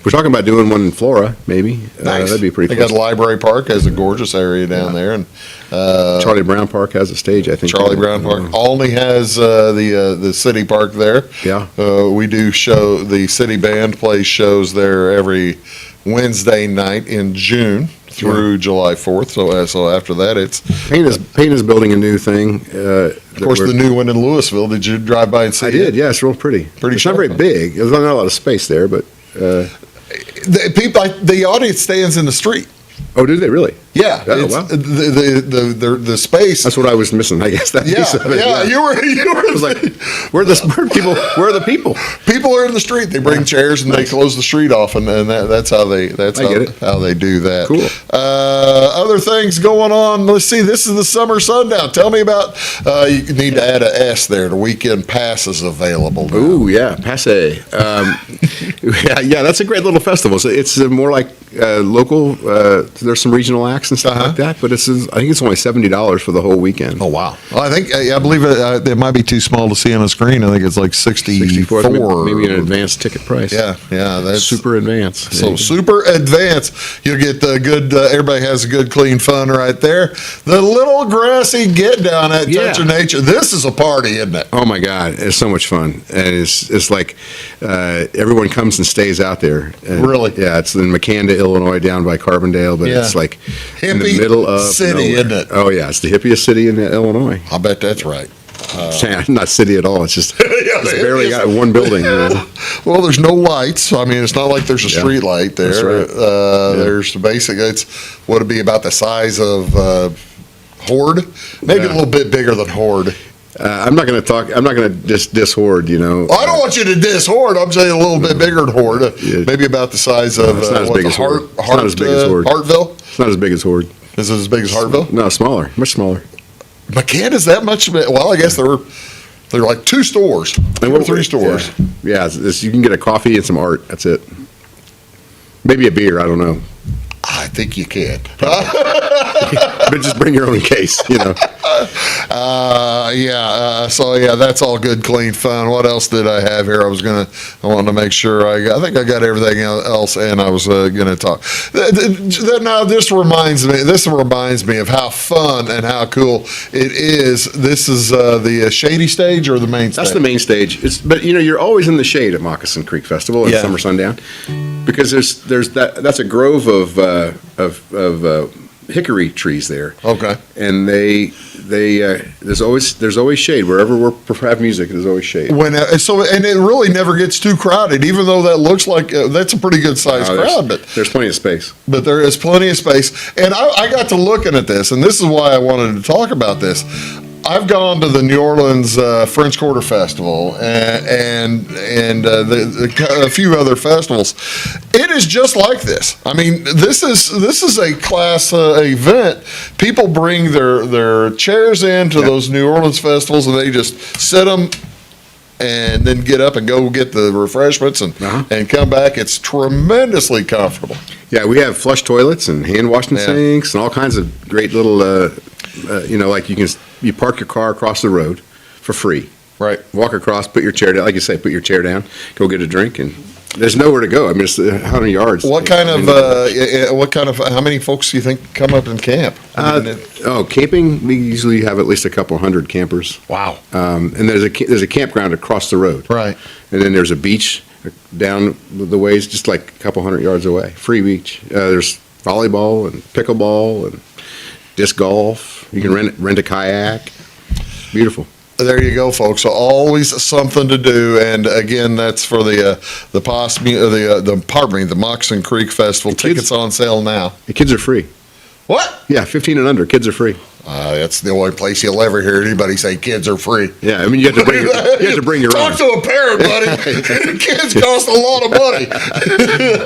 We're talking about doing one in Flora, maybe. Nice. That'd be pretty They cool. got Library Park has a gorgeous area down there, and Charlie Brown Park has a stage, I think. Charlie Brown Park. Olney has the city park there. Yeah. We do the city band plays shows there every Wednesday night in June through July 4th. So after that, it's Payne is building a new thing. of course the new one in Louisville. Did you drive by and see I it? did. Yeah, it's real pretty. It's not very big. There's not a lot of space there, but. The audience stands in the street. Oh, did they really? Yeah, Oh, wow. the space. That's what I was missing, I guess. That piece of it. You were. I was like, where are the people? People are in the street. They bring chairs and they close the street off, and that's how they how they do that. Cool. Other things going on. Let's see. This is the summer sundown. Tell me about. You need to add an S there. The weekend pass is available now. Ooh, yeah, passe. Yeah, that's a great little festival. So it's more like local. There's some regional acts and stuff like that, but I think it's only $70 for the whole weekend. Oh wow! Well, I believe it might be too small to see on a screen. I think it's like 64, maybe an advanced ticket price. Yeah, that's super advanced. So super advanced. You'll get the good. Everybody has a good, clean fun right there. The little grassy get down at Touch of Nature. This is a party, isn't it? Oh my God, it's so much fun, and it's like everyone comes and stays out there. And, really? Yeah, it's in McCanda, Illinois, down by Carbondale, but it's like in the hippie middle of city, nowhere. isn't it? Oh yeah, it's the hippiest city in Illinois. I bet that's right. Not city at all. It's just it's barely got one building. Well, there's no lights. I mean, it's not like there's a street light there. That's right. There's basically it's what would be about the size of Horde, maybe a little bit bigger than Horde. I'm not going to talk. I'm not going to diss Horde. I don't want you to diss Horde. I'm saying a little bit bigger than Horde. Maybe about the size of it's not as big as Horde. It's not as big as Horde. Hartville. It's not as big as Horde. Is it as big as Hartville? No, smaller. Much smaller. McCann that much? Well, I guess they're like 2 stores, 2 or 3 stores. Yeah, you can get a coffee and some art. That's it. Maybe a beer. I don't know. I think you can. But just bring your own case, So that's all good, clean fun. What else did I have here? I wanted to make sure I think I got everything else, and I was going to talk. Now this reminds me of how fun and how cool it is. This is the shady stage or the main stage? That's the main stage. But you're always in the shade at Moccasin Creek Festival and Summer Sundown, because that's a grove of hickory trees there. Okay. And there's always shade wherever we have music. There's always shade. And it really never gets too crowded, even though that looks like that's a pretty good sized crowd. But there's plenty of space. But there is plenty of space. And I got to looking at this, and this is why I wanted to talk about this. I've gone to the New Orleans French Quarter Festival and a few other festivals. It is just like this. I mean, this is a class event. People bring their chairs into those New Orleans festivals, and they just sit them and then get up and go get the refreshments and come back. It's tremendously comfortable. Yeah, we have flush toilets and hand washing sinks and all kinds of great little, like you park your car across the road for free. Right. Walk across, put your chair down, like you say, put your chair down, go get a drink, and there's nowhere to go. I mean, it's 100 yards. How many folks do you think come up and camp? Camping, we usually have at least a couple hundred campers. Wow. And there's a campground across the road. Right. And then there's a beach down the ways, just like a couple hundred yards away. Free beach. There's volleyball and pickleball and disc golf. You can rent a kayak. Beautiful. There you go, folks. So always something to do, and again, that's for the Moccasin Creek Festival. Tickets on sale now. The kids are free. What? Yeah, 15 and under. Kids are free. That's the only place you'll ever hear anybody say kids are free. Yeah, I mean you have to bring your own. Talk to a parent, buddy. Kids cost a lot of money.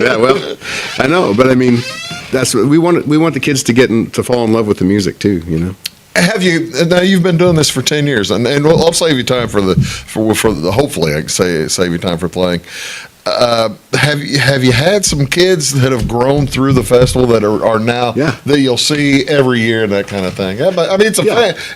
Yeah, well, I know, but I mean, that's what we want. We want the kids to fall in love with the music too. Have you? Now you've been doing this for 10 years, and I'll save you time for the hopefully I can save you time for playing. Have you had some kids that have grown through the festival that are now that you'll see every year and that kind of thing? Yeah, but I mean,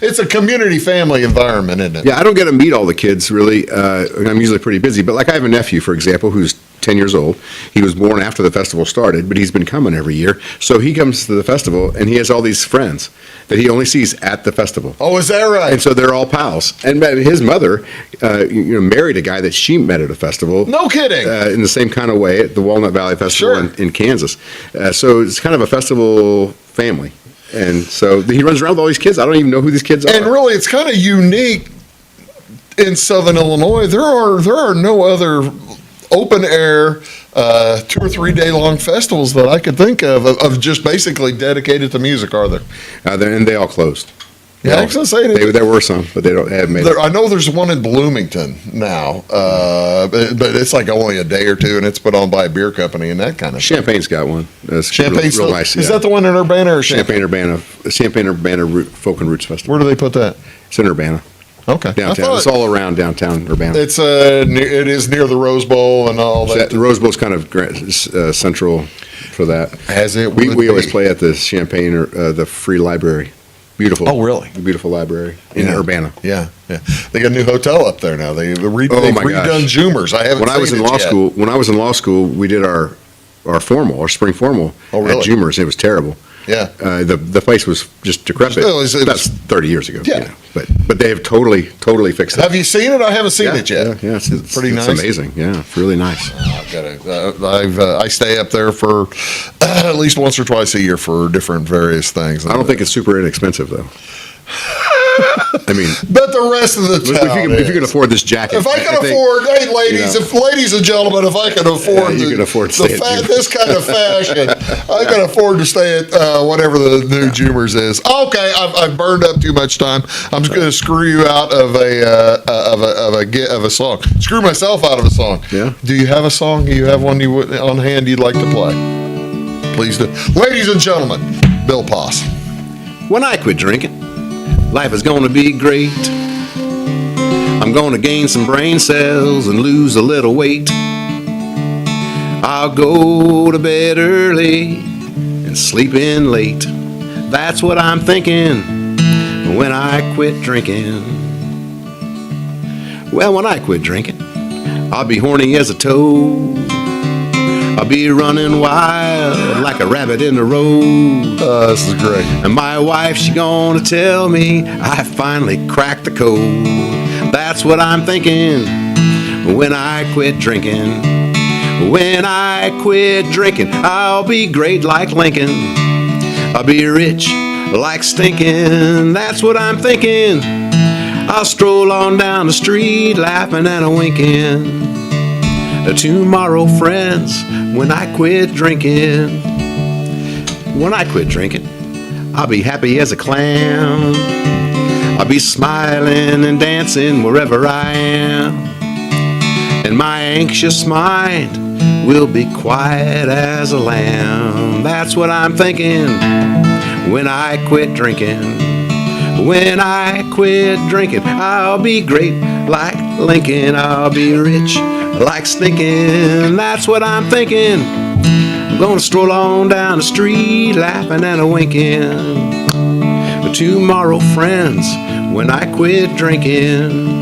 it's a community family environment, isn't it? Yeah, I don't get to meet all the kids really. I'm usually pretty busy, but like I have a nephew, for example, who's 10 years old. He was born after the festival started, but he's been coming every year. So he comes to the festival and he has all these friends that he only sees at the festival. Oh, is that right? And so they're all pals. And his mother, married a guy that she met at a festival. No kidding. In the same kind of way at the Walnut Valley Festival in Kansas. So it's kind of a festival family. And so he runs around with all these kids. I don't even know who these kids are. And really, it's kind of unique in Southern Illinois. There are no other open air 2 or 3 day long festivals that I could think of just basically dedicated to music, are there? And they all closed. Yeah, I was going to say there were some, but they haven't made it. I know there's one in Bloomington now, but it's like only a day or two, and it's put on by a beer company and that kind of Champagne's got one. Champagne's real nice. Is that the one in Urbana or Champaign-Urbana Folk and Roots Festival. Where do they put that? It's in Urbana. Okay. Downtown. It's all around downtown Urbana. It is near the Rose Bowl and all that. The Rose Bowl's kind of central for that. As it we would always be. play at the Champaign or the Free Library. Beautiful. Oh, really? Beautiful library in Urbana. Yeah. They got a new hotel up there now. They've redone Jumers. I haven't. When I was in law school, we did our spring formal at Jumers. It was terrible. Yeah. The place was just decrepit. That's 30 years ago. Yeah. But they have totally fixed it. Have you seen it? I haven't seen it yet. Yeah, it's pretty nice. It's amazing. Yeah, it's really nice. I stay up there for at least once or twice a year for different various things. I don't think it's super inexpensive though. I mean, but the rest of the town. If you can afford this jacket, if I can afford, hey ladies, ladies and gentlemen, if I can afford, this kind of fashion, I can afford to stay at whatever the new Jumers is. Okay, I've burned up too much time. I'm just going to screw you out of a song. Screw myself out of a song. Yeah. Do you have a song? Do you have one on hand you'd like to play? Please do, ladies and gentlemen. Bill Poss. When I quit drinking, life is going to be great. I'm going to gain some brain cells and lose a little weight. I'll go to bed early and sleep in late. That's what I'm thinking when I quit drinking. Well, when I quit drinking, I'll be horny as a toad. I'll be running wild like a rabbit in the road. This is great. And my wife, she gonna tell me I finally cracked the code. That's what I'm thinking when I quit drinking. When I quit drinking, I'll be great like Lincoln. I'll be rich like stinking. That's what I'm thinking. I'll stroll on down the street laughing and a winking. Tomorrow, friends, when I quit drinking. When I quit drinking, I'll be happy as a clam. I'll be smiling and dancing wherever I am. And my anxious mind will be quiet as a lamb. That's what I'm thinking when I quit drinking. When I quit drinking, I'll be great like Lincoln. I'll be rich like stinking. That's what I'm thinking. I'm gonna stroll on down the street laughing and a winking. Tomorrow, friends, when I quit drinking.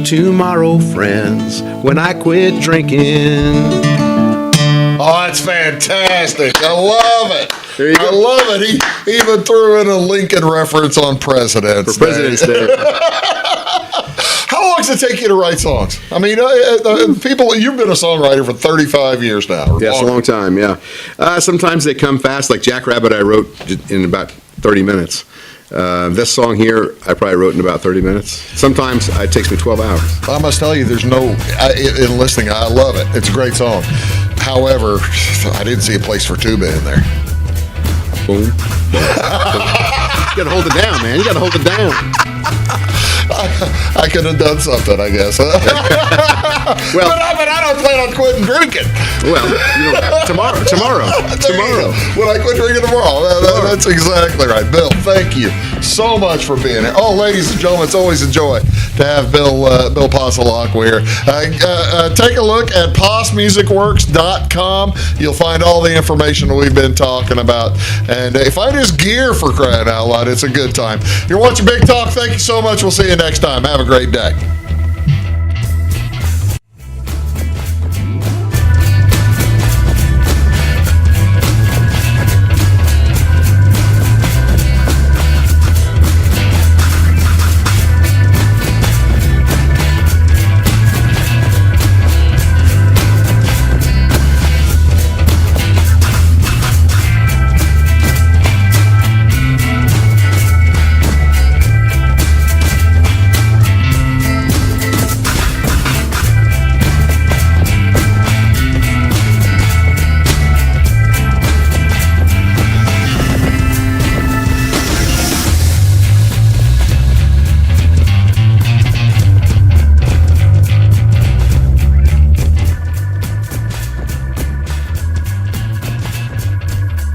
Tomorrow, friends, when I quit drinking. Oh, that's fantastic. I love it. I love it. He even threw in a Lincoln reference on President's Day. How long does it take you to write songs? I mean, people, you've been a songwriter for 35 years now. Yeah, it's a long time, yeah. Sometimes they come fast. Like Jackrabbit, I wrote in about 30 minutes. This song here, I probably wrote in about 30 minutes. Sometimes it takes me 12 hours. I must tell you, in listening, I love it. It's a great song. However, I didn't see a place for tuba in there. Boom. You gotta hold it down, man. You gotta hold it down. I could have done something, I guess. Well, but I don't plan on quitting drinking. Well, tomorrow. When I quit drinking tomorrow. That's exactly right. Bill, thank you so much for being here. Oh, ladies and gentlemen, it's always a joy to have Bill Passalacqua here. Take a look at POSmusicworks.com. You'll find all the information that we've been talking about. And find his gear, for crying out loud. It's a good time. You're watching Big Talk. Thank you so much. We'll see you next time. Have a great day.